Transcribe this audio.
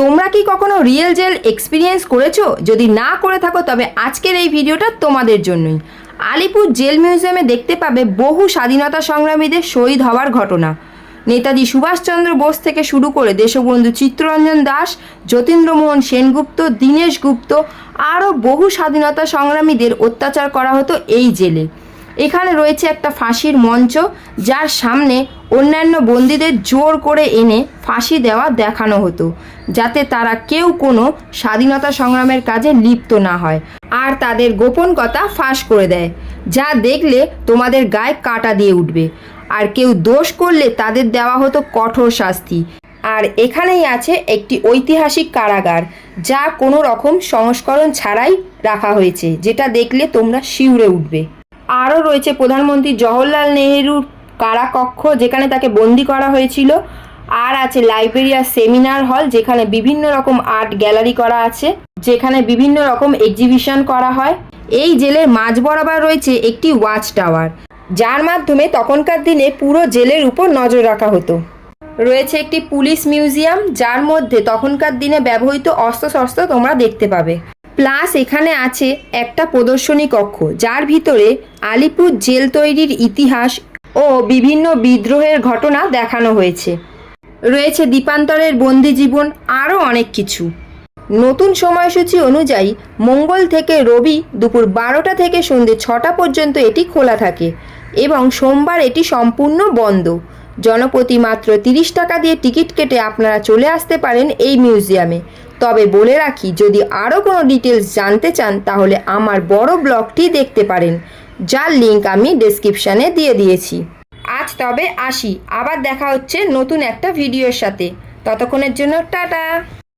তোমরা কি কখনো রিয়েল জেল এক্সপিরিয়েন্স করেছো? যদি না করে থাকো তবে আজকের এই ভিডিওটা তোমাদের জন্যই। আলিপুর জেল মিউজিয়ামে দেখতে পাবে বহু স্বাধীনতা সংগ্রামীদের শহীদ হওয়ার ঘটনা। নেতাজি সুভাষচন্দ্র বোস থেকে শুরু করে দেশবন্ধু চিত্তরঞ্জন দাস, যতীন্দ্রমোহন সেনগুপ্ত, দীনেশ গুপ্ত আরও বহু স্বাধীনতা সংগ্রামীদের অত্যাচার করা হতো এই জেলে। এখানে রয়েছে একটা ফাঁসির মঞ্চ, যার সামনে অন্যান্য বন্দীদের জোর করে এনে ফাঁসি দেওয়া দেখানো হতো, যাতে তারা কেউ কোনো স্বাধীনতা সংগ্রামের কাজে লিপ্ত না হয় আর তাদের গোপন কথা ফাঁস করে দেয়, যা দেখলে তোমাদের গায়ে কাঁটা দিয়ে উঠবে। আর কেউ দোষ করলে তাদের দেওয়া হতো কঠোর শাস্তি। আর এখানেই আছে একটি ঐতিহাসিক কারাগার, যা কোনো রকম সংস্করণ ছাড়াই রাখা হয়েছে, যেটা দেখলে তোমরা শিউরে উঠবে। আরও রয়েছে প্রধানমন্ত্রী জওহরলাল নেহেরুর কারাকক্ষ, যেখানে তাকে বন্দি করা হয়েছিল। আর আছে লাইব্রেরি আর সেমিনার হল, যেখানে বিভিন্ন রকম আর্ট গ্যালারি করা আছে, যেখানে বিভিন্ন রকম এক্সিবিশন করা হয়। এই জেলের মাঝ বরাবর রয়েছে একটি ওয়াচ টাওয়ার, যার মাধ্যমে তখনকার দিনে পুরো জেলের উপর নজর রাখা হতো। রয়েছে একটি পুলিশ মিউজিয়াম, যার মধ্যে তখনকার দিনে ব্যবহৃত অস্ত্রশস্ত্র তোমরা দেখতে পাবে। প্লাস এখানে আছে একটা প্রদর্শনী কক্ষ, যার ভিতরে আলিপুর জেল তৈরির ইতিহাস ও বিভিন্ন বিদ্রোহের ঘটনা দেখানো হয়েছে। রয়েছে দ্বীপান্তরের বন্দি জীবন, আরও অনেক কিছু। নতুন সময়সূচি অনুযায়ী মঙ্গল থেকে রবি দুপুর 12টা থেকে সন্ধ্যে 6টা পর্যন্ত এটি খোলা থাকে এবং সোমবার এটি সম্পূর্ণ বন্ধ। জনপ্রতি মাত্র 30 টাকা দিয়ে টিকিট কেটে আপনারা চলে আসতে পারেন এই মিউজিয়ামে। তবে বলে রাখি, যদি আরও কোনো ডিটেলস জানতে চান তাহলে আমার বড় ব্লগটি দেখতে পারেন, যার লিঙ্ক আমি ডেসক্রিপশানে দিয়ে দিয়েছি। আজ তবে আসি, আবার দেখা হচ্ছে নতুন একটা ভিডিওর সাথে। ততক্ষণের জন্য টাটা।